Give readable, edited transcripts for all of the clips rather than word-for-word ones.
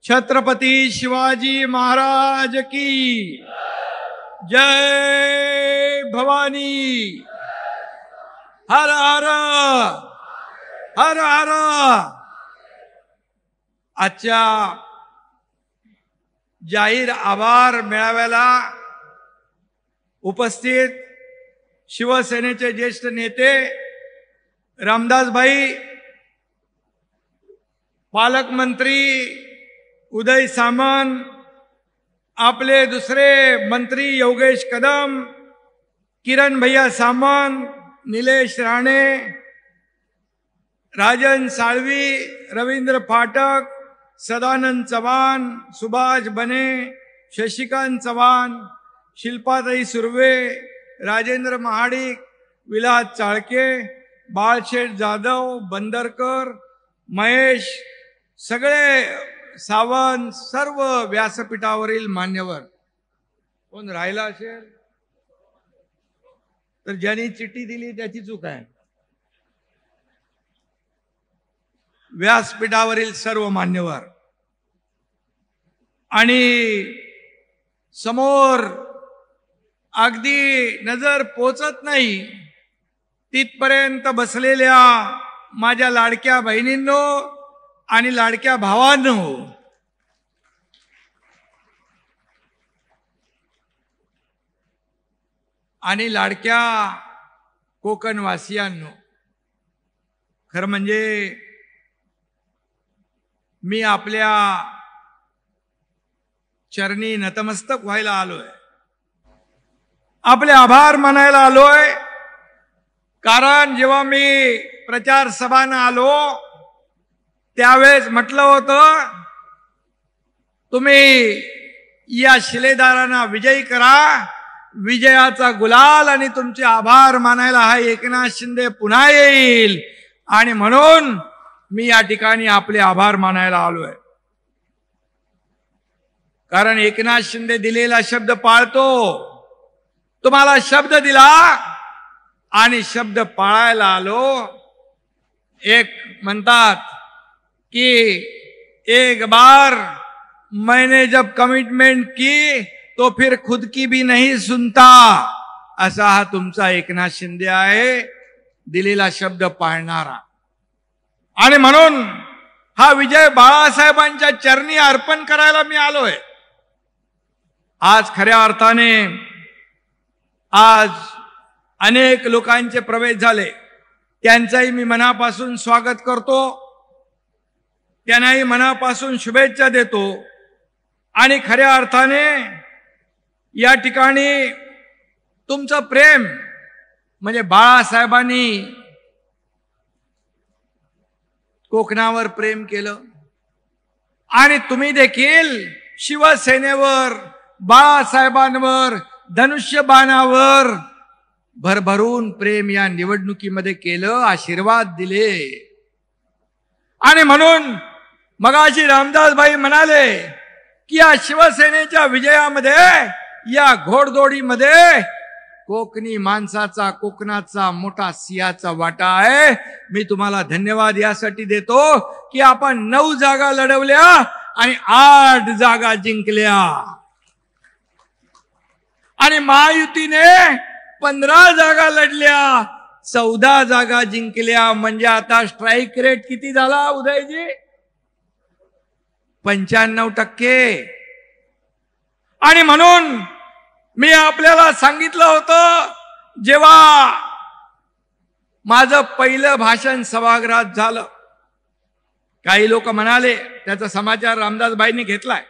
छत्रपती शिवाजी महाराज की जय भवानी। हर हर हर हर। आजच्या जाहीर आभार मेळाव्याला उपस्थित शिवसेनेचे ज्येष्ठ नेते रामदास भाई, पालकमंत्री उदय सामंत, आपले दुसरे मंत्री योगेश कदम, किरण भैया सामंत, निलेश राणे, राजन साळवी, रवींद्र फाटक, सदानंद चव्हाण, सुभाष बने, शशिकांत चव्हाण, शिल्पाताई सुर्वे, राजेंद्र महाडिक, विलास चाळके, बाळशेठ जाधव, बंदरकर, महेश, सगळे सावंत, सर्व व्यासपीठावरील मान्यवर। कोण राहिला असेल तर ज्यांनी चिठ्ठी दिली त्याची चूक आहे। व्यासपीठावरील सर्व मान्यवर आणि समोर अगदी नजर पोचत नाही तिथपर्यंत बसलेल्या माझ्या लाडक्या बहिणींनो आणि लाडक्या भावांनो, आणि लाडक्या कोकणवासियांनो, खरं म्हणजे मी आपल्या चरणी नतमस्तक व्हायला आलोय, आपले आभार मानायला आलोय। कारण जेव्हा मी प्रचार सभांना आलो त्यावेळेस म्हटलं होतं, तुम्ही या शिलेदारांना विजयी करा, विजयाचा गुलाल आणि तुमचे आभार मानायला हा एकनाथ शिंदे पुन्हा येईल। आणि म्हणून मी या ठिकाणी आपले आभार मानायला आलोय। कारण एकनाथ शिंदे दिलेला शब्द पाळतो। तुम्हाला शब्द दिला आणि शब्द पाळायला आलो। एक म्हणतात कि एक बार मैंने जब कमिटमेंट की तो फिर खुद की भी नहीं सुनता, असा हा तुमचा एकनाथ शिंदे आहे, दिलेला शब्द पाळणारा। आणि म्हणून हा विजय बाळासाहेबांच्या चरणी अर्पण करायला मी आलोय। आज खऱ्या अर्थाने आज अनेक लोकांचे प्रवेश झाले, त्यांचाही मी मनापासून स्वागत करतो, त्यांनाही मनापासून शुभेच्छा देतो। आणि खऱ्या अर्थाने या ठिकाणी तुमचं प्रेम म्हणजे बाळासाहेबांनी कोकणावर प्रेम केलं आणि तुम्ही देखील शिवसेनेवर, बाळासाहेबांवर, धनुष्यबाणावर भरभरून प्रेम या निवडणुकीमध्ये केलं, आशीर्वाद दिले। आणि म्हणून मगाशी रामदास भाई म्हणाले की या शिवसेनेच्या विजयामध्ये, या घोडदौडीमध्ये कोकणी माणसाचा, कोकणाचा मोठा सिंहाचा वाटा आहे। मी तुम्हाला धन्यवाद यासाठी देतो की आपण 9 जागा लढवल्या आणि 8 जागा जिंकल्या आणि महायुतीने 15 जागा लढल्या, 14 जागा जिंकल्या। म्हणजे आता स्ट्राइक रेट किती झाला उदयजी? 95%। आणि म्हणून मी आपल्याला सांगितलं होतं, जेव्हा माझं पहिलं भाषण सभागृहात झालं, काही लोक म्हणाले, त्याचा समाचार रामदासबाईंनी घेतलाय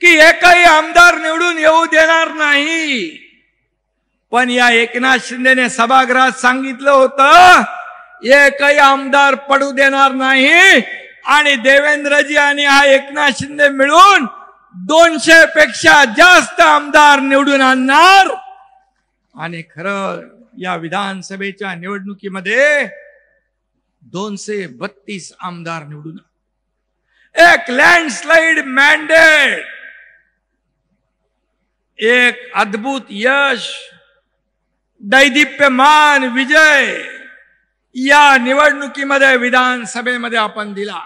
की एकही आमदार निवडून येऊ देणार नाही। पण या एकनाथ शिंदेने सभागृहात सांगितलं होतं, एकही आमदार पडू देणार नाही आणि देवेंद्रजी आणि हा एकनाथ शिंदे मिळून 200 पेक्षा जास्त आमदार निवडून आणणार। आणि खरं या विधानसभेच्या निवडणुकीमध्ये 232 आमदार निवडून, एक लँडस्लाइड मॅन्डेट, एक अद्भुत यश, दैदिप्यमान विजय या निवडणुकीमध्ये विधानसभेमध्ये आपण दिला।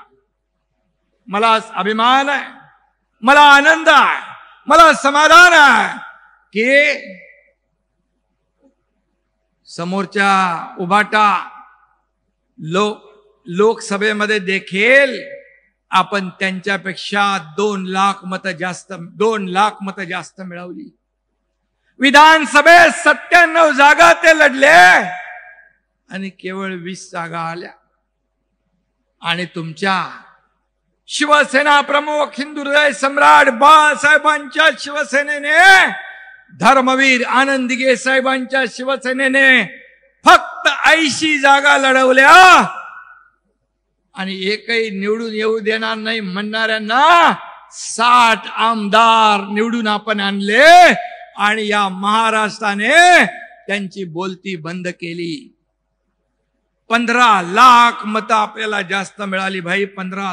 मला अभिमान आहे, मला आनंद आहे, मला समाधान आहे की समोरच्या उभाटा लोकसभेमध्ये देखील आपण त्यांच्यापेक्षा 2 लाख मतं जास्त मिळवली. विधानसभेत 97 जागा ते लढले आणि केवळ 20 जागा आल्या. आणि तुमच्या शिवसेना प्रमुख हिंदुहृदय सम्राट बाळासाहेबांच्या शिवसेनेने, धर्मवीर आनंद दिघे साहेबांच्या शिवसेनेने फक्त 80 जागा लढवल्या आणि एकही निवडून येऊ देणार नाही म्हणणाऱ्यांना 60 आमदार निवडून आपण आणले आणि या महाराष्ट्राने त्यांची बोलती बंद केली. 15 लाख मतं आपल्याला जास्त मिळाली भाई. 15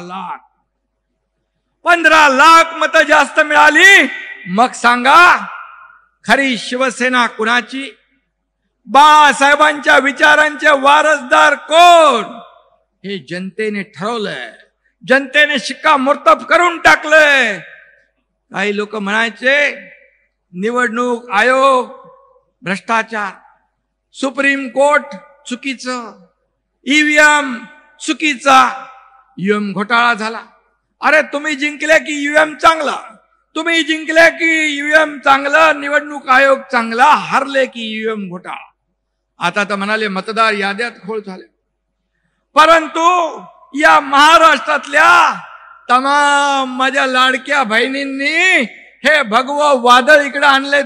लाख मतं जास्त मिळाली. मग सांगा खरी शिवसेना कुणाची? बाळासाहेबांच्या विचारांचे वारसदार कोण? हे जनतेने ठरवलंय, जनतेने शिक्कामोर्तब करून टाकलंय. काही लोक म्हणायचे निवडणूक आयोग भ्रष्टाचार, सुप्रीम कोर्ट चुकीचं, ईव्हीएम चुकीचा, ईव्हीएम घोटाळा झाला. अरे तुम्ही जिंकले की ईव्हीएम चांगला, तुम्ही जिंकले की ईव्हीएम चांगलं, निवडणूक आयोग चांगला, हरले की ईव्हीएम घोटाळा. आता तर म्हणाले मतदार याद्यात खोळ झाले. परंतु या महाराष्ट्रातल्या तमाम माझ्या लाडक्या बहिणींनी हे भगवं वादळ इकडे आणले.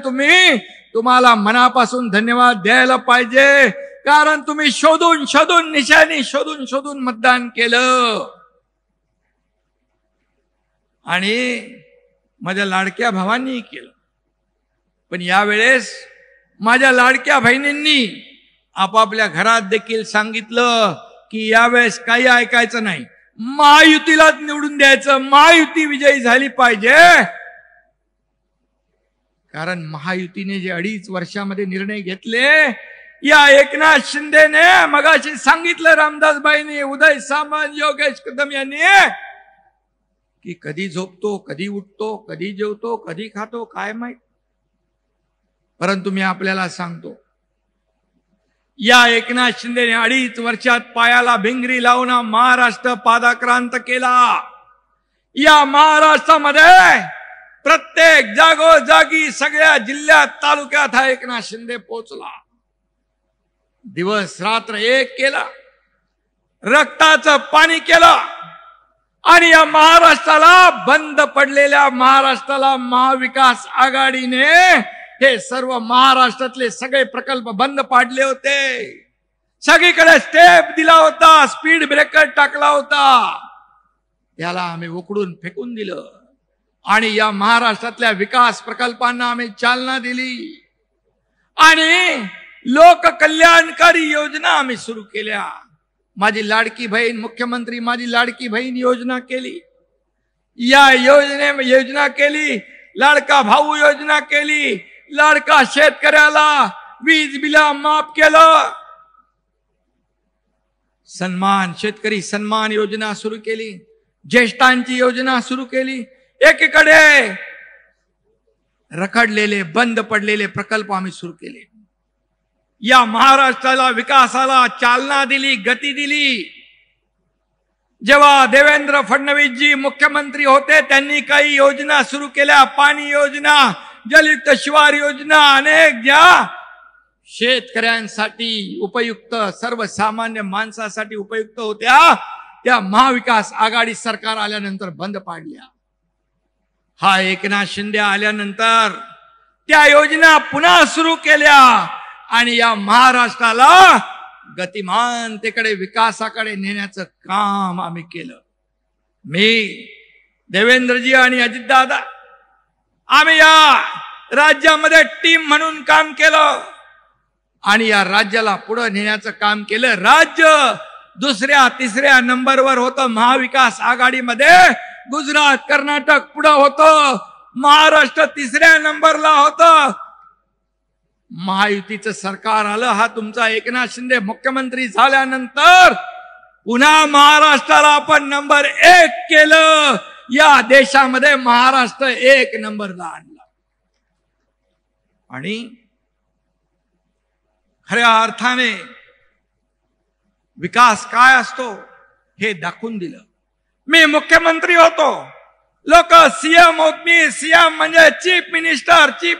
तुम्हाला मनापासून धन्यवाद द्यायला पाहिजे, कारण तुम्ही शोधून शोधून निशाणी शोधून शोधून मतदान केलं. आणि माझ्या लाडक्या भावांनी केलं. पण यावेळेस माझ्या लाडक्या बहिणींनी आपापल्या घरात देखील सांगितलं की यावेळेस काही ऐकायचं नाही, महायुतीलाच निवडून द्यायचं, महायुती विजयी झाली पाहिजे. कारण महायुतीने जे 2.5 वर्षामध्ये निर्णय घेतले, या एकनाथ शिंदेने मगाशी सांगितलं, रामदासबाईंनी, उदय सामंत, योगेश कदम यांनी, की कधी झोपतो, कधी उठतो, कधी जेवतो, कधी खातो काय माहित. परंतु मी आपल्याला सांगतो, या एकनाथ शिंदेने 2.5 वर्षात पायाला भिंगरी लावून महाराष्ट्र पादाक्रांत केला. या महाराष्ट्रामध्ये प्रत्येक जागोजागी सगळ्या जिल्ह्यात तालुक्यात हा एकनाथ शिंदे पोहोचला. दिवस रात्र एक केला, रक्ताचं पाणी केलं आणि या महाराष्ट्राला, बंद पडलेल्या महाराष्ट्राला महाविकास आघाडीने हे सर्व महाराष्ट्रातले सगळे प्रकल्प बंद पाडले होते. सगळीकडे स्टेप दिला होता, स्पीड ब्रेकर टाकला होता, त्याला आम्ही उकडून फेकून दिलं आणि या महाराष्ट्रातल्या विकास प्रकल्पांना आम्ही चालना दिली आणि लोक कल्याणकारी योजना आम्ही सुरू केल्या. माझी लाडकी बहीण मुख्यमंत्री माझी लाडकी बहीण योजना केली, या योजना केली, लाडका भाऊ योजना केली, लाडका शेतकऱ्याला वीज बिला माफ केलं, सन्मान शेतकरी सन्मान योजना सुरू केली, ज्येष्ठांची योजना सुरू केली. एकीकडे रखडलेले बंद पडलेले प्रकल्प आम्ही सुरू केले. या महाराष्ट्राला विकासाला चालना दिली, गती दिली. जेव्हा देवेंद्र फडणवीसजी मुख्यमंत्री होते त्यांनी काही योजना सुरू केल्या, पाणी योजना, जलयुक्त शिवार योजना, अनेक ज्या शेतकऱ्यांसाठी उपयुक्त, सर्वसामान्य माणसासाठी उपयुक्त होत्या, त्या महाविकास आघाडी सरकार आल्यानंतर बंद पाडल्या. हा एकनाथ शिंदे आल्यानंतर त्या योजना पुन्हा सुरू केल्या आणि या महाराष्ट्राला गतिमानतेकडे, विकासाकडे नेण्याचं काम आम्ही केलं. मी, देवेंद्रजी आणि अजितदादा, आम्ही या राज्यामध्ये टीम म्हणून काम केलं आणि या राज्याला पुढे नेण्याचं काम केलं. राज्य 2ऱ्या 3ऱ्या नंबरवर होतं महाविकास आघाडीमध्ये. गुजरात, कर्नाटक पुढे होतं, महाराष्ट्र 3ऱ्या नंबरला होतं. महायुतीचं सरकार आलं. हा तुमचा एकनाथ शिंदे मुख्यमंत्री झाल्यानंतर पुन्हा महाराष्ट्राला आपण नंबर 1 केलं. या देशामध्ये महाराष्ट्र 1 नंबरला आणला आणि खऱ्या अर्थाने विकास काय असतो हे दाखवून दिलं. मी मुख्यमंत्री होतो, लोक सीएम होत, मी सीएम म्हणजे चीफ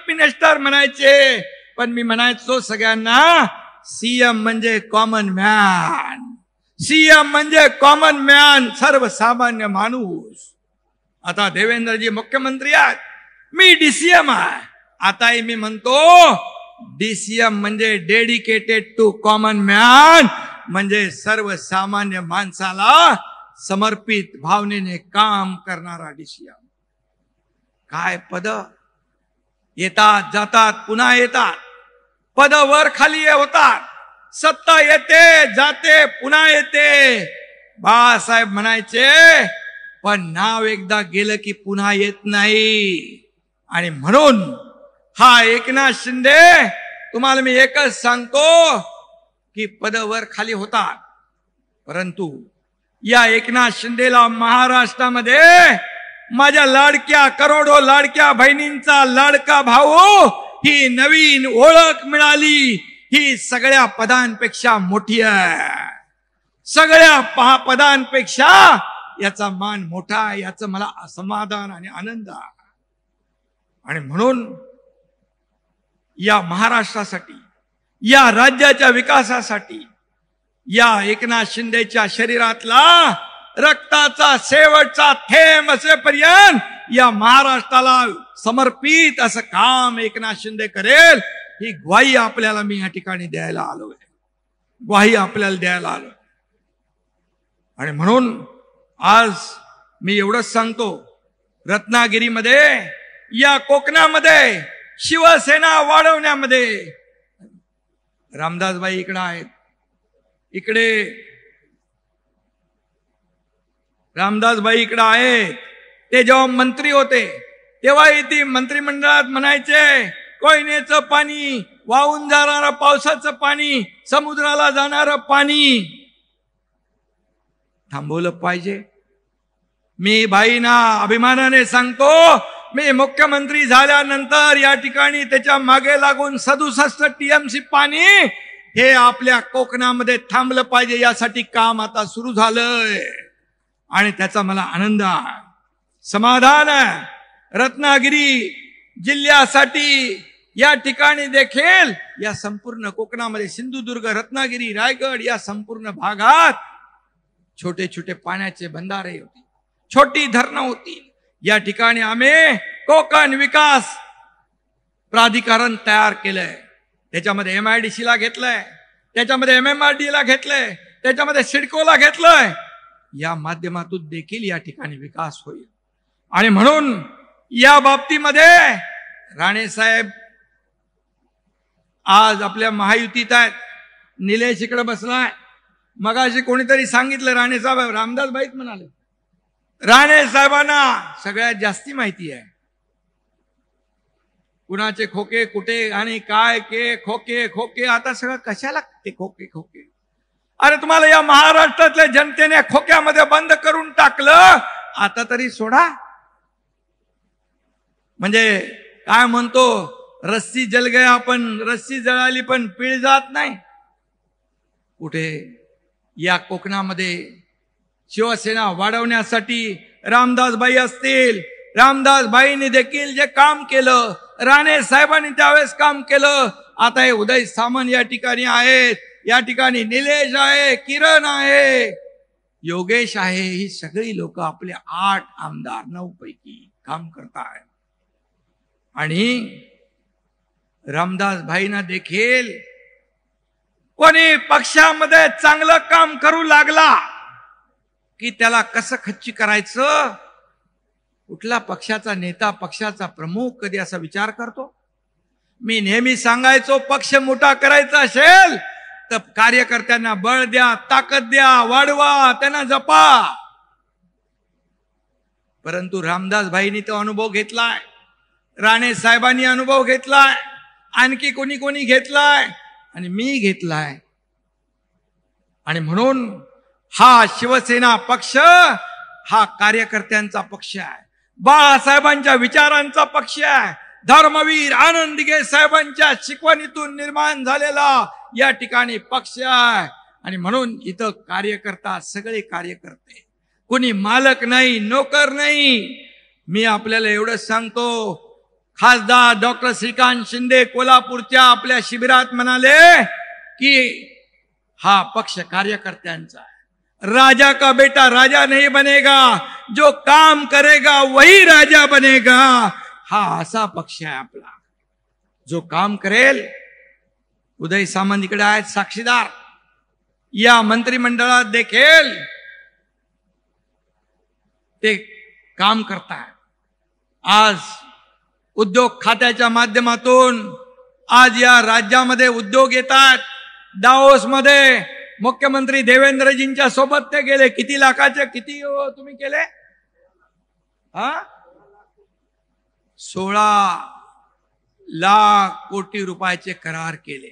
मिनिस्टर म्हणायचे, पण मी म्हणायचो सगळ्यांना सीएम म्हणजे कॉमन मॅन, सीएम म्हणजे कॉमन मॅन, सर्वसामान्य माणूस. आता देवेंद्रजी मुख्यमंत्री आहेत, मी डीसीएम आहे. आताही मी म्हणतो डीसीएम म्हणजे डेडिकेटेड टू कॉमन मॅन, म्हणजे सर्वसामान्य माणसाला समर्पित भावनेने काम करणारा डीसीएम. काय पद येतात जातात पुन्हा येतात, पद वर खाली होतात, सत्ता येते जाते पुन्हा येते. बाळासाहेब म्हणायचे पण नाव एकदा गेलं की पुन्हा येत नाही. आणि म्हणून हा एकनाथ शिंदे, तुम्हाला मी एकच सांगतो की पद वर खाली होतात, परंतु या एकनाथ शिंदेला महाराष्ट्रामध्ये माझ्या लाडक्या करोडो लाडक्या बहिणींचा लाडका भाऊ ही नवीन ओळख मिळाली. ही सगळ्या पदांपेक्षा मोठी आहे, सगळ्या पदांपेक्षा याचा मान मोठा आहे, याचं मला समाधान आणि आनंद आहे. आणि म्हणून या महाराष्ट्रासाठी, या राज्याच्या विकासासाठी, या एकनाथ शिंदेच्या शरीरातला रक्ताचा शेवटचा थेंब असेपर्यंत या महाराष्ट्राला समर्पित असं काम एकनाथ शिंदे करेल, ही ग्वाही आपल्याला मी या ठिकाणी द्यायला आलोय, ग्वाही आपल्याला द्यायला आलोय. आणि म्हणून आज मी एवढंच सांगतो, रत्नागिरीमध्ये या कोकणामध्ये शिवसेना वाढवण्यामध्ये रामदासबाई इकडे आहेत, इकडे रामदासबाई इकडे आहेत. ते जेव्हा मंत्री होते तेव्हाही ती मंत्रिमंडळात म्हणायचे कोयनेचं पाणी, वाहून जाणारं पावसाचं पाणी, समुद्राला जाणारं पाणी थांबवलं पाहिजे. मी भाईंना अभिमानाने सांगतो, मी मुख्यमंत्री झाल्यानंतर या ठिकाणी त्याच्या मागे लागून 67 टीएमसी पाणी हे आपल्या कोकणामध्ये थांबलं पाहिजे, यासाठी काम आता सुरू झालंय आणि त्याचा मला आनंद आहे, समाधान आहे. रत्नागिरी जिल्ह्यासाठी या ठिकाणी देखील या संपूर्ण कोकणामध्ये सिंधुदुर्ग, रत्नागिरी, रायगड या संपूर्ण भागात छोटे छोटे पाण्याचे बंधारे होते, छोटी धरणं होती. या ठिकाणी आम्ही कोकण विकास प्राधिकरण तयार केलंय, त्याच्यामध्ये MIDC ला घेतलंय, त्याच्यामध्ये MMRD ला घेतलंय, त्याच्यामध्ये सिडकोला घेतलंय. या माध्यमातून देखील या ठिकाणी विकास होईल. आणि म्हणून या बाबतीमध्ये राणे साहेब आज आपल्या महायुतीत आहेत. निलेश इकडे बसलाय, मगाशी कोणीतरी सांगितलं राणे साहेब, रामदासबाईच म्हणाले, राणे साहेबांना सगळ्यात जास्ती माहिती आहे कुणाचे खोके कुठे आणि काय के खोके खोके. आता सगळं कशाला ते खोके खोके? अरे तुम्हाला या महाराष्ट्रातल्या जनतेने खोक्यामध्ये बंद करून टाकलं, आता तरी सोडा. म्हणजे काय म्हणतो, रस्सी जल गया, पण रस्सी जळाली पण पीळ जात नाही. कुठे या कोकणामध्ये शिवसेना वाढवण्यासाठी रामदासबाई असतील, रामदासबाईंनी देखील जे काम केलं, राणे साहेबांनी त्यावेळेस काम केलं. आता हे उदय सामंत या ठिकाणी आहेत, या ठिकाणी निलेश आहे, किरण आहे, योगेश आहे. ही सगळी लोक आपले 8 आमदार 9 पैकी काम करतात. आणि रामदासबाईंना देखील कोणी पक्षामध्ये चांगलं काम करू लागला की त्याला कसं खच्ची करायचं, कुठला पक्षाचा नेता, पक्षाचा प्रमुख कधी असा विचार करतो? मी नेहमी सांगायचो, पक्ष मोठा करायचा असेल तर कार्यकर्त्यांना बळ द्या, ताकद द्या, वाढवा, त्यांना जपा. परंतु रामदासबाईंनी तो अनुभव घेतलाय, राणे साहेबांनी अनुभव घेतलाय, आणखी कोणी कोणी घेतलाय आणि मी घेतलाय. आणि म्हणून हा शिवसेना पक्ष हा कार्यकर्त्यांचा पक्ष आहे, बाळासाहेबांच्या विचारांचा पक्ष आहे, धर्मवीर आनंद दिघे साहेबांच्या शिकवणीतून निर्माण झालेला या ठिकाणी पक्ष आहे. आणि म्हणून इथं कार्यकर्ता सगळे कार्यकर्ते, कोणी मालक नाही, नोकर नाही. मी आपल्याला एवढंच सांगतो, खासदार डॉक्टर श्रीकांत शिंदे कोल्हापूरच्या आपल्या शिबिरात म्हणाले की हा पक्ष कार्यकर्त्यांचा है, राजा का बेटा राजा नहीं बनेगा, जो काम करेगा वही राजा बनेगा. हा असा पक्ष आहे आपला, जो काम करेल. उदय सामंत इकडे आहेत साक्षीदार, या मंत्रिमंडळात देखील ते काम करतात. आज उद्योग खात्याच्या माध्यमातून आज या राज्यामध्ये उद्योग येतात. दाओस मध्ये मुख्यमंत्री देवेंद्रजींच्या सोबत ते गेले. किती लाखाचे किती तुम्ही केले? 16 लाख कोटी रुपयाचे करार केले.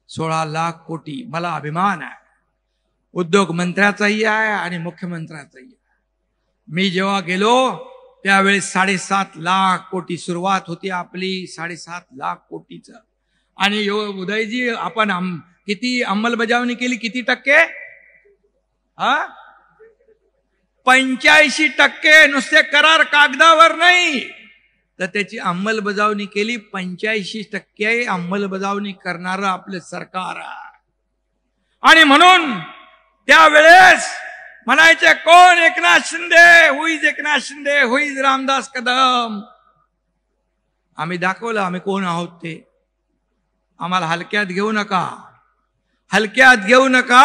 16 लाख कोटी. मला अभिमान आहे, उद्योग मंत्र्याचाही आहे आणि मुख्यमंत्र्याचाही आहे. मी जेव्हा गेलो त्यावेळेस 7.5 लाख कोटी सुरुवात होती आपली, 7.5 लाख कोटीचं. आणि उदयजी आपण किती अंमलबजावणी केली? किती टक्के? 85%. नुसते करार कागदावर नाही तर त्याची अंमलबजावणी केली. 85% अंमलबजावणी करणारं आपलं सरकार आहे. आणि म्हणून त्यावेळेस म्हणायचे कोण? Eknath Shinde. Who is Eknath Shinde? Who is Ramdas Kadam? आम्ही दाखवलं आम्ही कोण आहोत ते. आम्हाला हलक्यात घेऊ नका, हलक्यात घेऊ नका.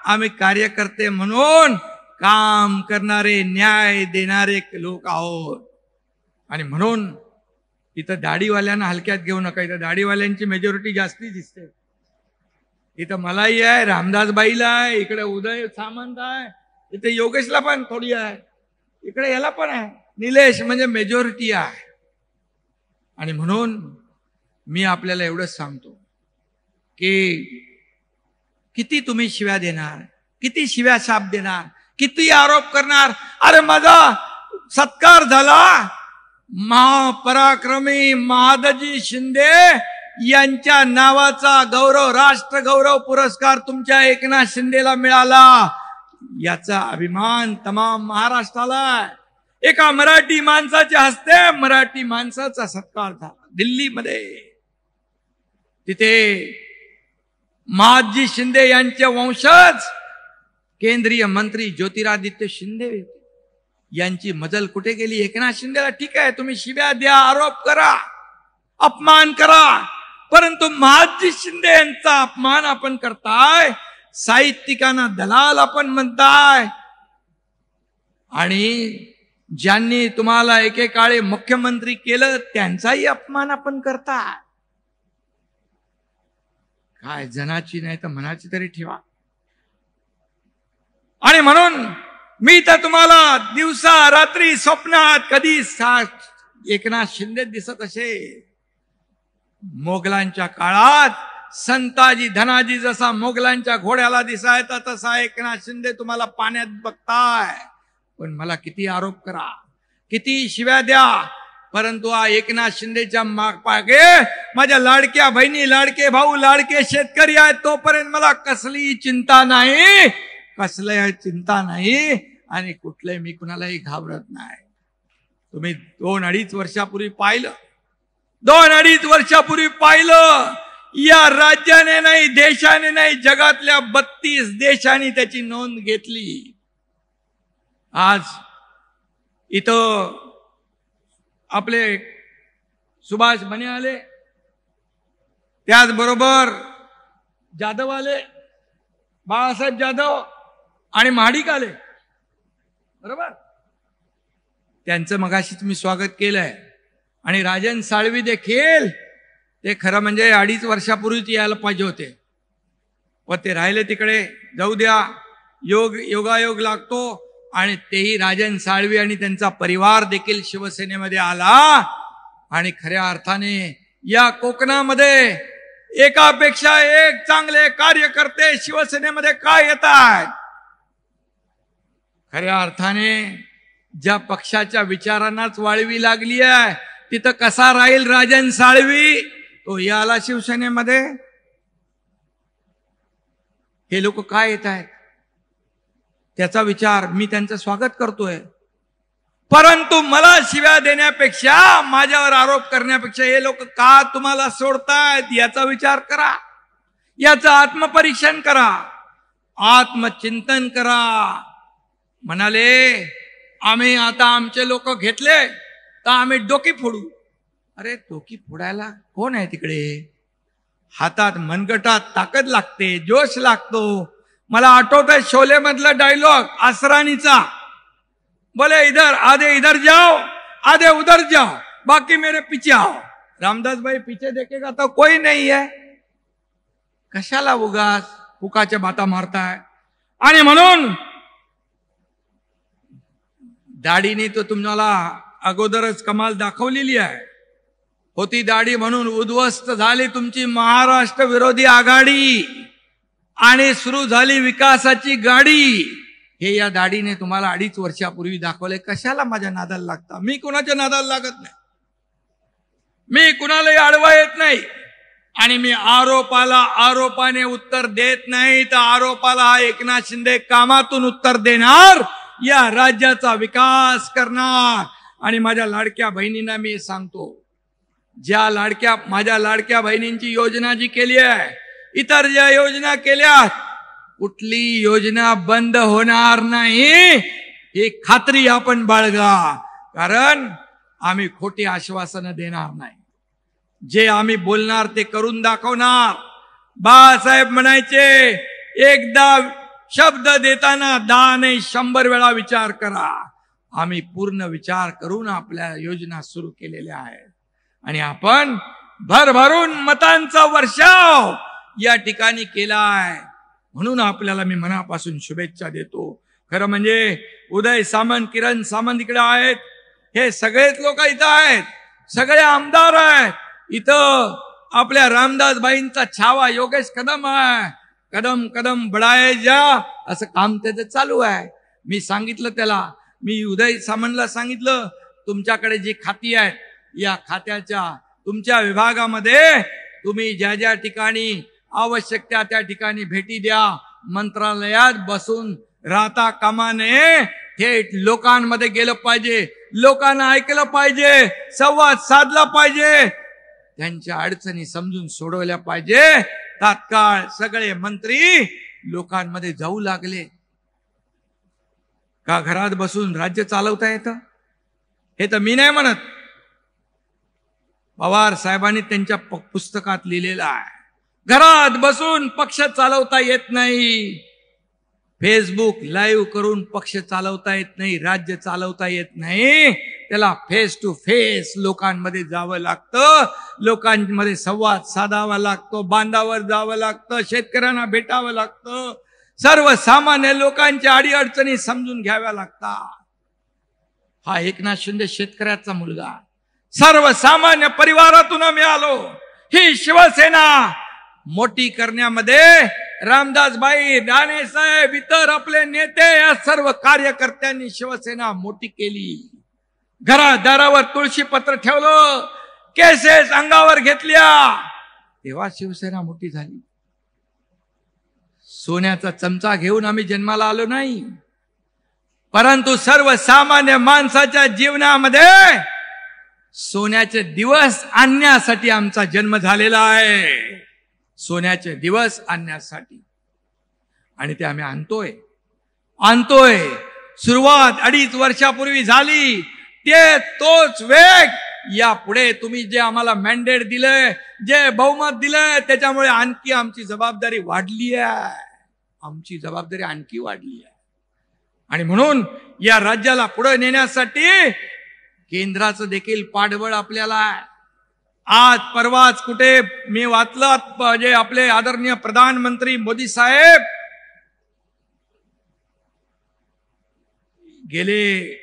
आम्ही कार्यकर्ते म्हणून काम करणारे, न्याय देणारे लोक आहोत. आणि म्हणून इथं दाढीवाल्यांना हलक्यात घेऊ नका. इथं दाढीवाल्यांची मेजॉरिटी जास्ती दिसते. इथं मलाही आहे, रामदासबाईला आहे, इकडे उदय सामंत आहे, इथे योगेशला पण थोडी आहे, इकडे याला पण आहे, निलेश. म्हणजे मेजॉरिटी आहे. आणि म्हणून मी आपल्याला एवढंच सांगतो की किती तुम्ही शिव्या देणार, किती शिव्या शाप देणार, किती आरोप करणार. अरे माझा सत्कार झाला, महापराक्रमी महादजी शिंदे यांच्या नावाचा गौरव, राष्ट्र गौरव पुरस्कार तुमच्या एकनाथ शिंदेला मिळाला. याचा अभिमान तमाम महाराष्ट्राला. एका मराठी माणसाच्या हस्ते मराठी माणसाचा सत्कार झाला दिल्लीमध्ये. तिथे महादजी शिंदे यांचे वंशज केंद्रीय मंत्री ज्योतिरादित्य शिंदे यांची मजल कुठे गेली? एकनाथ शिंदेला ठीक आहे तुम्ही शिव्या द्या, आरोप करा, अपमान करा, परंतु महादजी शिंदे यांचा अपमान आपण करताय, साहित्यिकांना दलाल आपण म्हणताय. आणि ज्यांनी तुम्हाला एकेकाळी मुख्यमंत्री केलं त्यांचाही अपमान आपण करताय. काय जनाची नाही तर मनाची तरी ठेवा. आणि म्हणून मी तर तुम्हाला दिवसा रात्री स्वप्नात कधी एकनाथ शिंदे दिसत असे. मोगलांच्या काळात संताजी धनाजी जसा मोगलांच्या घोड्याला दिसायचा तसा एकनाथ शिंदे तुम्हाला पाण्यात बघताय. पण मला किती आरोप करा, किती शिव्या द्या, परंतु एकनाथ शिंदेच्या मागे माझ्या लाडक्या बहिणी, लाडके भाऊ, लाडके शेतकरी आहेत. तोपर्यंत मला कसली चिंता नाही, कसली चिंता नाही. आणि कुठलंही मी कुणालाही घाबरत नाही. तुम्ही 2-2.5 वर्षापूर्वी पाहिलं, 2-2.5 वर्षापूर्वी पाहिलं, या राज्याने नाही, देशाने नाही, जगातल्या 32 देशांनी त्याची नोंद घेतली. आज इथं आपले सुभाष बने आले, त्याचबरोबर जाधव आले, बाळासाहेब जाधव आणि महाडिक आले, बरोबर. त्यांचं मगाशीच मी स्वागत केलंय. आणि राजन साळवी देखील, ते खरं म्हणजे 2.5 वर्षापूर्वीच यायला पाहिजे होते, व ते राहिले तिकडे. जाऊ द्या, योगायोग लागतो. आणि तेही राजन साळवी आणि त्यांचा परिवार देखील शिवसेनेमध्ये आला. आणि खऱ्या अर्थाने या कोकणामध्ये एकापेक्षा एक चांगले कार्यकर्ते शिवसेनेमध्ये काय येत आहेत. खऱ्या अर्थाने ज्या पक्षाच्या विचारांनाच वाळवी लागली आहे तिथं कसा राहील राजन साळवी? तो याला शिवसेनेमध्ये. हे लोक काय येत आहेत त्याचा विचार मी त्यांचं स्वागत करतोय, परंतु मला शिव्या देण्यापेक्षा, माझ्यावर आरोप करण्यापेक्षा हे लोक का तुम्हाला सोडतायत याचा विचार करा, याचं आत्मपरीक्षण करा, आत्मचिंतन करा. म्हणाले आम्ही आता आमचे लोक घेतले तर आम्ही डोकी फोडू. अरे डोकी फोडायला कोण आहे तिकडे? हातात मनगटात ताकद लागते, जोश लागतो. मला आठवत आहे शोले मधला डायलॉग असरानीचा, बोले इधर आधे इधर जाओ आधे उधर जाओ बाकी मेरे पीछे आओ. रामदास भाई पीछे देखेगा तो कोई नहीं है. कशाला उगाच फुकाच्या बाता मारताय? आणि म्हणून दाढीने तो तुम्हाला अगोदरच कमाल दाखवलेली आहे. होती दाढी म्हणून उद्ध्वस्त झाली तुमची महाराष्ट्र विरोधी आघाडी आणि सुरू झाली विकासाची गाडी. हे या दाढीने तुम्हाला 2.5 वर्षापूर्वी दाखवले. कशाला माझ्या नादाला लागता? मी कुणाच्या नादाला लागत नाही, मी कुणालाही अडवा येत नाही, आणि मी आरोपाला आरोपाने उत्तर देत नाही, तर आरोपाला हा एकनाथ शिंदे कामातून उत्तर देणार, या राज्याचा विकास करणार. आणि माझ्या लाडक्या बहिणींना मी सांगतो, ज्या माझ्या लाडक्या बहिणींची योजना जी केली आहे, इतर ज्या योजना केल्या, कुठली योजना बंद होणार नाही ही खात्री आपण बाळगा. कारण आम्ही खोटी आश्वासनं देणार नाही, जे आम्ही बोलणार ते करून दाखवणार. बाळासाहेब म्हणायचे, एकदा शब्द देताना 10 नाही 100 वेळा विचार करा. आम्ही पूर्ण विचार करून आपल्या योजना सुरू केलेल्या आहेत, आणि आपण भरभरून मतांचा वर्षाव या ठिकाणी केलाय. म्हणून आपल्याला मी मनापासून शुभेच्छा देतो. खरं म्हणजे उदय सामंत, किरण सामंत इकडे आहेत, हे सगळेच लोक इथं आहेत, सगळे आमदार आहेत. इथं आपल्या रामदास बाईंचा छावा योगेश कदम आहे. कदम कदम बढाए जा असं काम त्याचं चालू आहे. मी सांगितलं त्याला, मी उदय सामंतला सांगितलं, तुमच्याकडे जी खाती आहेत, या खात्याच्या तुमच्या विभागामध्ये तुम्ही ज्या ज्या ठिकाणी आवश्यक त्या ठिकाणी भेटी द्या. मंत्रालयात बसून राहता कामा नये, थेट लोकांमध्ये गेलं पाहिजे, लोकांना ऐकलं पाहिजे, संवाद साधला पाहिजे, त्यांच्या अडचणी समजून सोडवल्या पाहिजे. तात्काळ सगळे मंत्री लोकांमध्ये जाऊ लागले. का घरात बसून राज्य चालवता येतं? हे तर मी नाही म्हणत, पवार साहेबांनी त्यांच्या पुस्तकात लिहिलेलं आहे. घरात बसून पक्ष चालवता येत नाही, फेसबुक लाईव्ह करून पक्ष चालवता येत नाही, राज्य चालवता येत नाही. त्याला फेस टू फेस लोकांमध्ये जावं लागतं, लोकांमध्ये संवाद साधावा लागतो, बांधावर जावं लागतं, शेतकऱ्यांना भेटावं लागतं, सर्वसामान्य लोकांच्या अडीअडचणी समजून घ्याव्या लागतात. हा एकनाथ शिंदे शेतकऱ्याचा मुलगा, सर्वसामान्य परिवारातून आम्ही आलो. ही शिवसेना मोठी करण्यामध्ये रामदासबाई, दाने साहेब, इतर आपले नेते, या सर्व कार्यकर्त्यांनी शिवसेना मोठी केली. घरादारावर तुळशी पत्र ठेवलं, केसेस अंगावर घेतल्या, तेव्हा शिवसेना मोठी झाली. सोन्याचा चमचा घेऊन आम्ही जन्माला आलो नाही, परंतु सर्वसामान्य माणसाच्या जीवनामध्ये सोन्याचे दिवस आणण्यासाठी आमचा जन्म झालेला आहे. सोन्याचे दिवस आणण्यासाठी, आणि ते आम्ही आणतोय. सुरुवात 2.5 वर्षापूर्वी झाली, ते तोच वेग यापुढे तुम्ही जे आम्हाला मॅन्डेट दिलंय, जे बहुमत दिलंय, त्याच्यामुळे आणखी आमची जबाबदारी वाढली आहे. आणि म्हणून या राज्याला पुढे नेण्यासाठी केंद्राचं देखील पाठबळ आपल्याला आहे. आज परवाच कुठे मी वाचलं, जे आपले आदरणीय प्रधानमंत्री मोदी साहेब गेले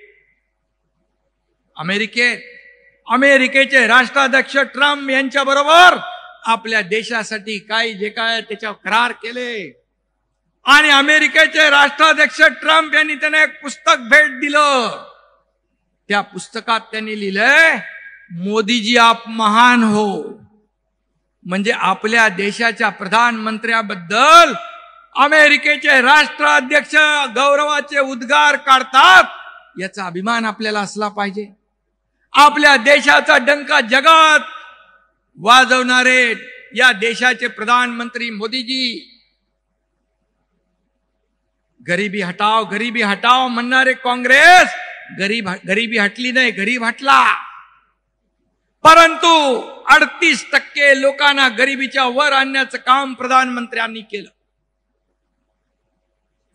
अमेरिकेचे राष्ट्राध्यक्ष ट्रम्प यांच्या बरोबर आपल्या देशासाठी जे काय त्याच्यावर करार केले. आणि अमेरिकेचे राष्ट्राध्यक्ष ट्रम्प यांनी त्यांना एक पुस्तक भेट दिलं. त्या पुस्तकात त्यांनी लिहिलंय, मोदीजी आप महान हो. म्हणजे आपल्या देशाच्या प्रधानमंत्र्याबद्दल अमेरिकेचे राष्ट्राध्यक्ष गौरवाचे उद्गार काढतात, याचा अभिमान आपल्याला असला पाहिजे. आपल्या देशाचा डंका जगात वाजवणारे या देशाचे प्रधानमंत्री मोदीजी, गरीबी हटाव म्हणणारे काँग्रेस गरीबी हटली नाही, गरीब हटला. परंतु 38% लोकांना गरिबीच्या वर आणण्याचं काम प्रधानमंत्र्यांनी केलं.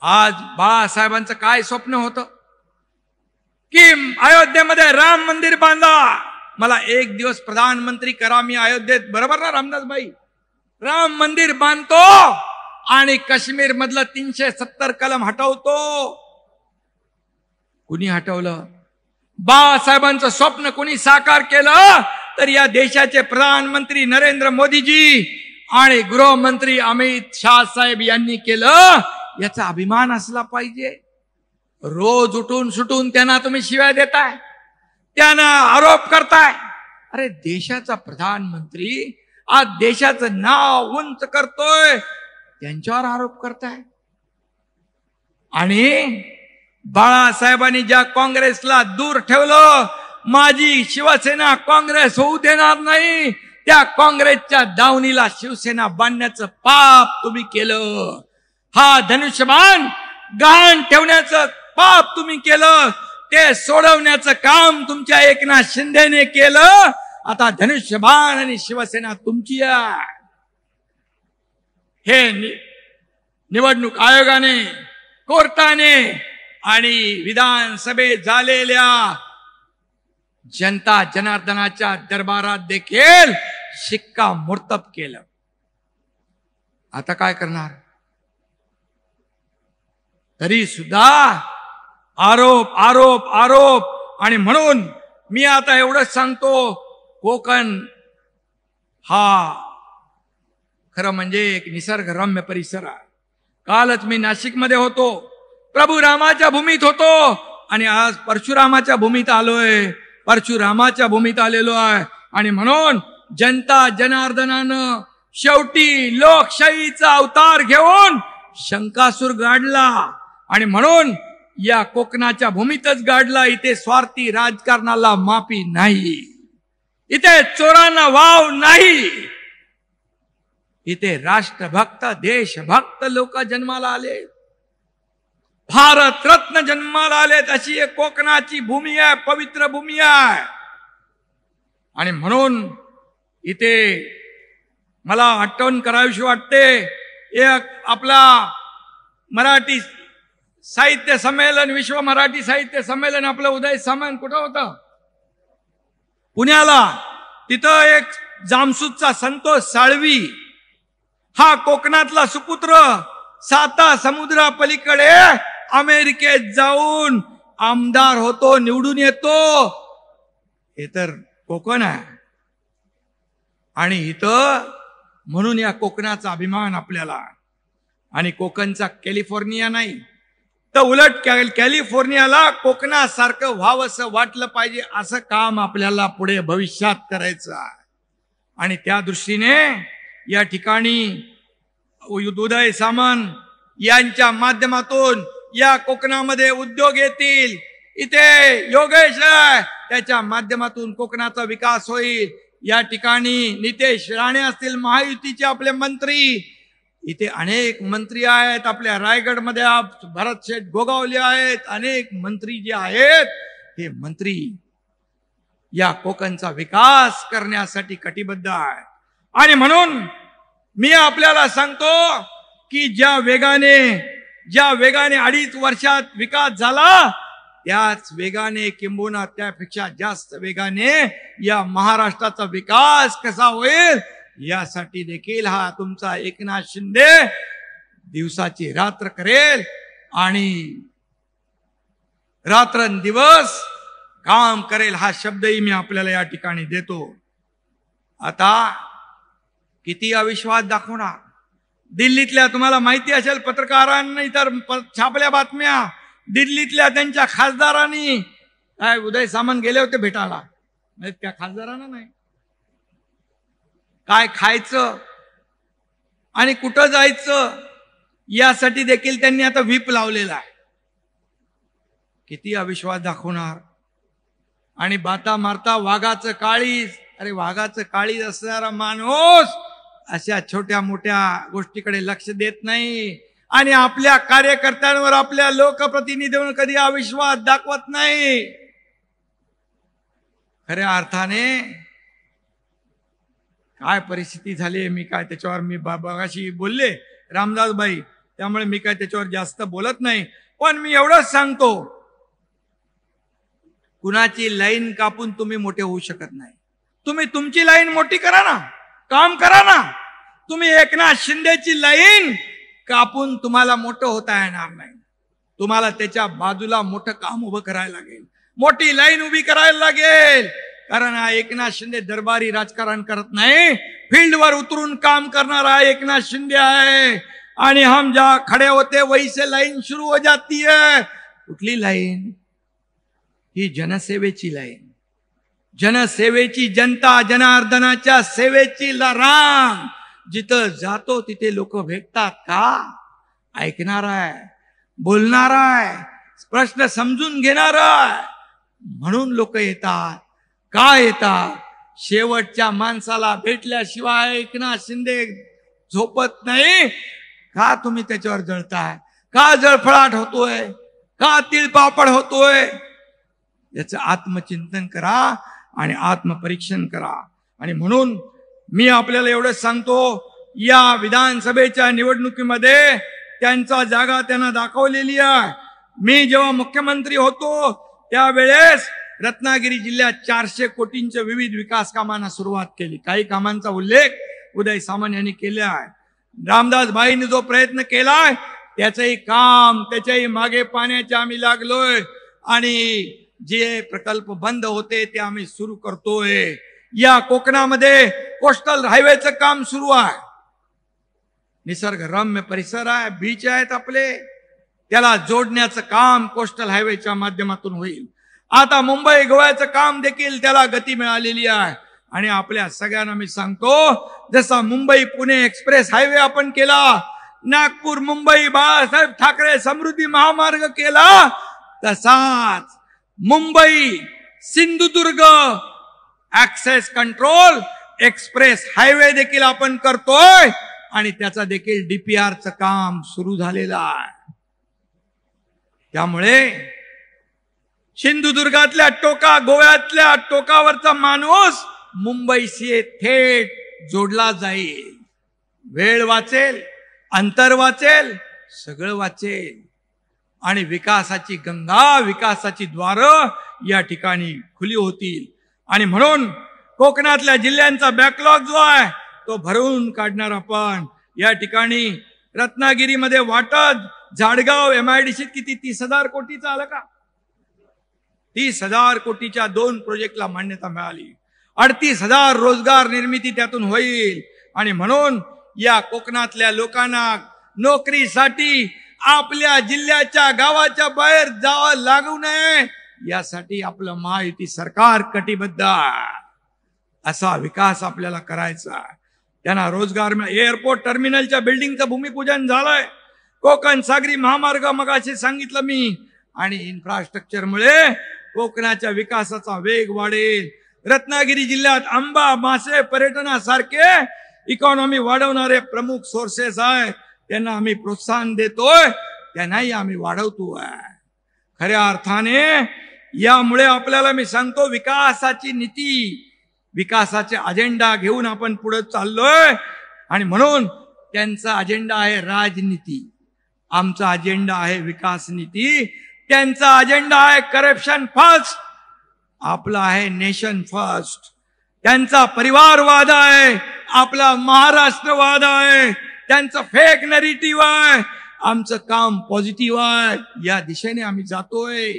आज बाळासाहेबांचं काय स्वप्न होतं की अयोध्येमध्ये राम मंदिर बांधा, मला एक दिवस प्रधानमंत्री करा, मी अयोध्येत, बरोबर ना रामदासबाई, राम मंदिर बांधतो आणि काश्मीर मधलं 370 कलम हटवतो. कुणी हटवलं? बाळासाहेबांचं स्वप्न कुणी साकार केलं? तर या देशाचे प्रधानमंत्री नरेंद्र मोदीजी आणि गृहमंत्री अमित शाह साहेब यांनी केलं. याचा अभिमान असला पाहिजे. रोज उठून सुटून त्यांना तुम्ही शिव्या देताय, त्यांना आरोप करताय. अरे देशाचा प्रधानमंत्री आज देशाचं नाव उंच करतोय, त्यांच्यावर आरोप करताय. आणि बाळासाहेबांनी ज्या काँग्रेसला दूर ठेवलं, माझी शिवसेना काँग्रेस होऊ देणार नाही, त्या काँग्रेसच्या दावणीला शिवसेना बांधण्याचं पाप तुम्ही केलं. हा धनुष्यबाण गहाण ठेवण्याचं पाप तुम्ही केलं, ते सोडवण्याचं काम तुमच्या एकनाथ शिंदेने केलं. आता धनुष्यबाण आणि शिवसेना तुमची आहे. हे निवडणूक आयोगाने, कोर्टाने आणि विधानसभेत झालेल्या जनता जनार्दनाच्या दरबारात देखील शिक्कामोर्तब केलं. आता काय करणार? तरी सुद्धा आरोप आरोप आरोप. आणि म्हणून मी आता एवढंच सांगतो, कोकण हा खरं म्हणजे एक निसर्गरम्य परिसर आहे. कालच मी नाशिकमध्ये होतो, प्रभू रामाच्या भूमीत होतो आणि आज परशुरामाच्या भूमीत आलोय, परशुरामाच्या भूमीत आलेलो आहे. आणि म्हणून जनता जनार्दनानं शेवटी लोकशाहीचा अवतार घेऊन शंकासूर गाडला आणि म्हणून या कोकणाच्या भूमीतच गाडला. इथे स्वार्थी राजकारणाला माफी नाही, इथे चोरांना वाव नाही, इथे राष्ट्रभक्त देशभक्त लोक जन्माला आले, भारत रत्न जन्माला आलेत. अशी एक कोकणाची भूमी आहे, पवित्र भूमी आहे. आणि म्हणून इथे मला आठवण करावीशी वाटते, एक आपला मराठी साहित्य संमेलन, विश्व मराठी साहित्य संमेलन, आपलं उदय सामंत कुठं होतं? पुण्याला. तिथं एक जामसूतचा संतोष साळवी, हा कोकणातला सुपुत्र, 7 समुद्रा पलीकडे अमेरिकेत जाऊन आमदार होतो, निवडून येतो. हे तर कोकण आहे. आणि इथं म्हणून या कोकणाचा अभिमान आपल्याला. आणि कोकणचा कॅलिफोर्निया नाही, तर उलट कॅलिफोर्नियाला कोकणासारखं व्हावंसं वाटलं पाहिजे, असं काम आपल्याला पुढे भविष्यात करायचं आहे. आणि त्या दृष्टीने या ठिकाणी उदय सामंत यांच्या माध्यमातून या कोकणामध्ये उद्योग येतील. इथे योगेश आहे, त्याच्या माध्यमातून कोकणाचा विकास होईल. या ठिकाणी नितेश राणे असतील, महायुतीचे आपले मंत्री, इथे अनेक मंत्री आहेत. आपल्या रायगडमध्ये भरत शेठ गोगावले आहेत. अनेक मंत्री जे आहेत, हे मंत्री या कोकणचा विकास करण्यासाठी कटिबद्ध आहे. आणि म्हणून मी आपल्याला सांगतो की ज्या वेगाने 2.5 वर्षात विकास झाला, त्याच वेगाने किंबहुना त्यापेक्षा जास्त वेगाने या महाराष्ट्राचा विकास कसा होईल, यासाठी देखील हा तुमचा एकनाथ शिंदे दिवसाची रात्र करेल आणि रात्रंदिवस काम करेल, हा शब्दही मी आपल्याला या ठिकाणी देतो. आता किती अविश्वास दाखवणार? दिल्लीतल्या तुम्हाला माहिती असेल पत्रकारांनी तर छापल्या बातम्या, दिल्लीतल्या त्यांच्या खासदारांनी काय उदय सामंत गेले होते भेटायला, त्या खासदारांना नाही काय खायचं आणि कुठं जायचं यासाठी देखील त्यांनी आता व्हीप लावलेला आहे. किती अविश्वास दाखवणार. आणि बाता मारता वाघाचं काळीज. अरे वाघाचं काळीज असणारा माणूस अशा छोट्या मोठ्या गोष्टीकडे लक्ष देत नाही आणि आपल्या कार्यकर्त्यांवर आपल्या लोकप्रतिनिधींवर कधी अविश्वास दाखवत नाही. खऱ्या अर्थाने काय परिस्थिती झाली मी काय त्याच्यावर मी बाबाशी बोलले रामदासबाई, त्यामुळे मी काय त्याच्यावर जास्त बोलत नाही. पण मी एवढंच सांगतो, कुणाची लाईन कापून तुम्ही मोठे होऊ शकत नाही. तुम्ही तुमची लाईन मोठी करा ना, काम करा ना. तुम्ही एकनाथ शिंदेची लाईन कापून तुम्हाला मोठं होता येणार नाही. तुम्हाला त्याच्या बाजूला मोठं काम उभं करायला लागेल, मोठी लाईन उभी करायला लागेल. कारण हा एकनाथ शिंदे दरबारी राजकारण करत नाही, फील्डवर उतरून काम करणारा एकनाथ शिंदे आहे. आणि हम जहां खडे होते वहीं से लाईन शुरू हो जाती है. कुठली लाईन? ही जनसेवेची लाईन, जनसेवेची, जनता जनार्दनाच्या सेवेची रांग. जिथं जातो तिथे लोक भेटतात का? ऐकणार आहे, बोलणार आहे, प्रश्न समजून घेणार आहे, म्हणून लोक येतात. का येतात? शेवटच्या माणसाला भेटल्याशिवाय एकनाथ शिंदे झोपत नाही. का तुम्ही त्याच्यावर जळताय? का जळफळाट होतोय? का तिळपापड होतोय? याचं आत्मचिंतन करा आणि आत्मपरीक्षण करा. आणि म्हणून मी आपल्याला एवढंच सांगतो, या विधानसभेच्या निवडणुकीमध्ये त्यांचा जागा त्यांना दाखवलेली आहे. मी जेव्हा मुख्यमंत्री होतो त्यावेळेस रत्नागिरी जिल्ह्यात 400 कोटींच्या विविध विकास कामांना सुरुवात केली. काही कामांचा उल्लेख उदय सामंत यांनी केला आहे. रामदासबाईंनी जो प्रयत्न केलाय त्याचंही काम, त्याच्याही मागे पाण्याचे आम्ही लागलोय. आणि जे प्रकल्प बंद होते ते आम्ही सुरू करतोय. या कोकणामध्ये कोस्टल हायवेचं काम सुरू आहे. निसर्गरम्य परिसर आहे, बीच आहेत आपले, त्याला जोडण्याचं काम कोस्टल हायवेच्या माध्यमातून होईल. आता मुंबई गोव्याचं काम देखील त्याला गती मिळालेली आहे. आणि आपल्या सगळ्यांना मी सांगतो, जसा मुंबई पुणे एक्सप्रेस हायवे आपण केला, नागपूर मुंबई बाळासाहेब ठाकरे समृद्धी महामार्ग केला, तसाच Mumbai Sindhudurg access control express highway देखील आपण करतोय. आणि त्याचा देखील डीपीआरचं काम सुरू झालेलं आहे. त्यामुळे सिंधुदुर्गातल्या टोका, गोव्यातल्या टोकावरचा माणूस मुंबईशी थेट जोडला जाईल. वेळ वाचेल, अंतर वाचेल, सगळं वाचेल. आणि विकासाची गंगा, विकासाची द्वारं या ठिकाणी खुली होतील. आणि म्हणून कोकणातल्या जिल्ह्यांचा बॅकलॉग जो आहे तो भरून काढणार आपण. या ठिकाणी रत्नागिरीमध्ये वाटद, झाडगाव MIDC किती 30,000 कोटीचा आलं का? 30,000 कोटीच्या 2 प्रोजेक्टला मान्यता मिळाली. 38,000 रोजगार निर्मिती त्यातून होईल. आणि म्हणून या कोकणातल्या लोकांना नोकरीसाठी आपल्या जिल्ह्याच्या गावाच्या बाहेर जावं लागू नये यासाठी आपलं महायुती सरकार कटिबद्ध आहे. असा विकास आपल्याला करायचा. त्यांना रोजगार, एअरपोर्ट टर्मिनलच्या बिल्डिंगचं भूमिपूजन झालंय. कोकण सागरी महामार्ग मगाशी सांगितलं मी. आणि इन्फ्रास्ट्रक्चरमुळे कोकणाच्या विकासाचा वेग वाढेल. रत्नागिरी जिल्ह्यात आंबा, मासे, पर्यटनासारखे इकॉनॉमी वाढवणारे प्रमुख सोर्सेस आहेत, त्यांना आम्ही प्रोत्साहन देतोय, त्यांनाही आम्ही वाढवतोय. खऱ्या अर्थाने यामुळे आपल्याला मी सांगतो, विकासाची नीती, विकासाचे अजेंडा घेऊन आपण पुढे चाललोय. आणि म्हणून त्यांचा अजेंडा आहे राजनीती, आमचा अजेंडा आहे विकास नीती. त्यांचा अजेंडा आहे करप्शन फर्स्ट, आपला आहे नेशन फर्स्ट. त्यांचा परिवारवाद आहे, आपला महाराष्ट्रवाद आहे. त्यांचं फेक नॅरेटिव्ह आहे, आमचं काम पॉझिटिव्ह आहे. या दिशेने आम्ही जातोय.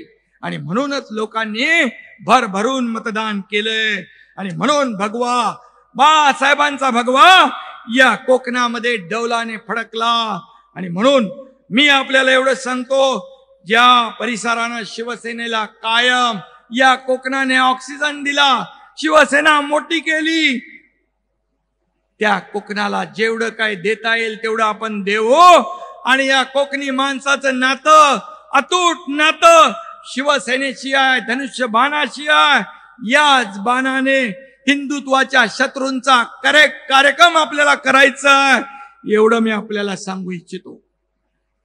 आणि म्हणूनच लोकांनी भरभरून मतदान केलंय. आणि म्हणून भगवा, बाळासाहेबांचा भगवा या कोकणामध्ये डौलाने फडकला. आणि म्हणून मी आपल्याला एवढं सांगतो, ज्या परिसरानं शिवसेनेला कायम या कोकणाने ऑक्सिजन दिला, शिवसेना मोठी केली, त्या कोकणाला जेवढं काय देता येईल तेवढं आपण देऊ. आणि या कोकणी माणसाचं नातं, अतूट नातं शिवसेनेशी आहे, धनुष्य बाणाशी आहे. याच बाणाने हिंदुत्वाच्या शत्रूंचा कार्यक्रम आपल्याला करायचा आहे, एवढं मी आपल्याला सांगू इच्छितो.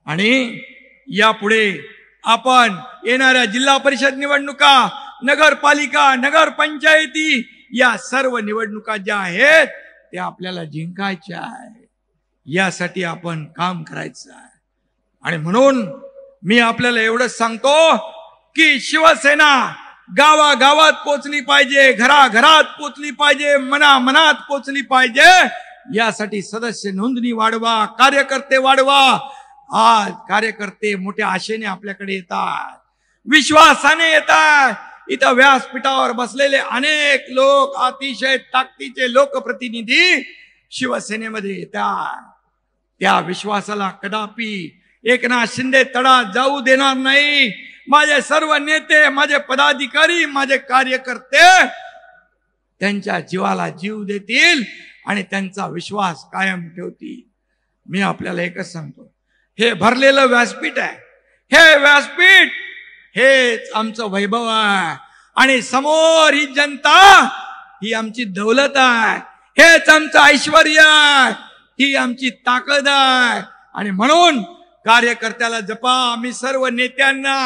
आणि यापुढे आपण येणाऱ्या जिल्हा परिषद निवडणुका, नगरपालिका, नगरपंचायती या सर्व निवडणुका ज्या आहेत त्या आपल्याला जिंकायच्या आहे. यासाठी आपण काम करायचं आहे. आणि म्हणून मी आपल्याला एवढंच सांगतो की शिवसेना गावागावात पोचली पाहिजे, घराघरात पोचली पाहिजे, मनामनात पोचली पाहिजे. यासाठी सदस्य नोंदणी वाढवा, कार्यकर्ते वाढवा. आज कार्यकर्ते मोठ्या आशेने आपल्याकडे येतात, विश्वासाने येतात. इथं व्यासपीठावर बसलेले अनेक लोक, अतिशय ताकदीचे लोकप्रतिनिधी शिवसेनेमध्ये येतात. त्या विश्वासाला कदापि एकनाथ शिंदे तडा जाऊ देणार नाही. माझे सर्व नेते, माझे पदाधिकारी, माझे कार्यकर्ते त्यांच्या जीवाला जीव देतील आणि त्यांचा विश्वास कायम ठेवतील. मी आपल्याला एकच सांगतो, हे भरलेलं व्यासपीठ आहे, हे व्यासपीठ हेच आमचं वैभव आहे. आणि समोर ही जनता, ही आमची दौलत आहे, हेच आमचं ऐश्वर्य आहे, ही आमची ताकद आहे. आणि म्हणून कार्यकर्त्याला जपा. आम्ही सर्व नेत्यांना,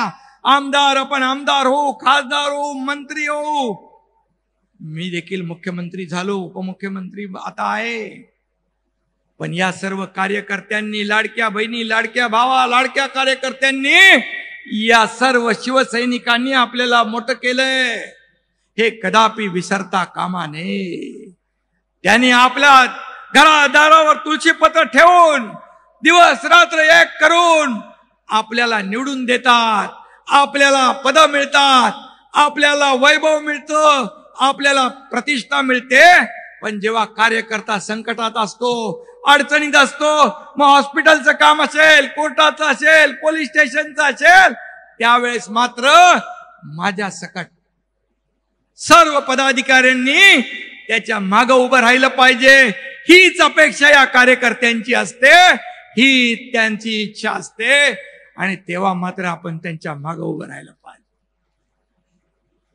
आमदार, आपण आमदार हो, खासदार हो, मंत्री हो, मी देखील मुख्यमंत्री झालो, उपमुख्यमंत्री आता आहे, पण या सर्व कार्यकर्त्यांनी, लाडक्या बहिणी, लाडक्या भावा, लाडक्या कार्यकर्त्यांनी, या सर्व शिवसैनिकांनी आपल्याला मोठं केलंय, हे कदापि विसरता कामा नये. त्यांनी आपल्या घरादारावर तुळशीपत्र ठेवून, दिवस रात्र एक करून आपल्याला निवडून देतात, आपल्याला पद मिळतात, आपल्याला वैभव मिळतं, आपल्याला प्रतिष्ठा मिळते. पण जेव्हा कार्यकर्ता संकटात असतो, अडचणीत असतो, मग हॉस्पिटलचं काम असेल, कोर्टाचं असेल, पोलीस स्टेशनचं असेल, त्यावेळेस मात्र माझ्या सकट सर्व पदाधिकाऱ्यांनी त्याच्या मागे उभं राहिलं पाहिजे. हीच अपेक्षा या कार्यकर्त्यांची असते, ही त्यांची इच्छा असते. आणि तेव्हा मात्र आपण त्यांच्या मागे उभं राहिलं पाहिजे.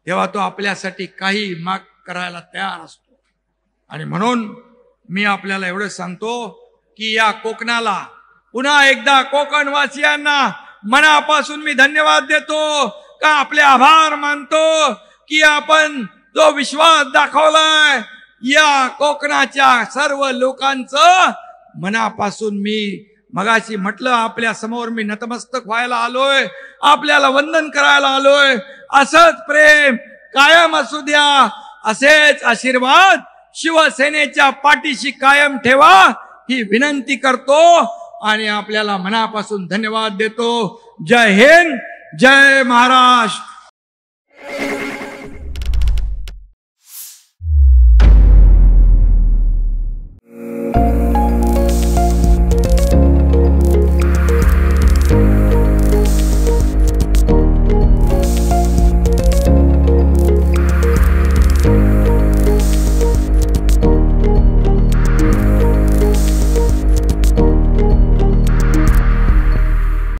तेव्हा तो आपल्यासाठी काही माग करायला तयार असतो. आणि म्हणून मी आपल्याला एवढं सांगतो की या कोकणाला पुन्हा एकदा कोकणवासियांना मनापासून मी धन्यवाद देतो, का आपले आभार मानतो की आपण जो विश्वास दाखवलाय या कोकणाच्या सर्व लोकांचं मनापासून मी मगाशी म्हटलं, आपल्या समोर मी नतमस्तक व्हायला आलोय, आपल्याला वंदन करायला आलोय. असंच प्रेम कायम असू द्या, असेच आशीर्वाद शिवसेनेच्या पाठीशी कायम ठेवा, ही विनंती करतो आणि आपल्याला मनापासून धन्यवाद देतो. जय हिंद, जय महाराष्ट्र.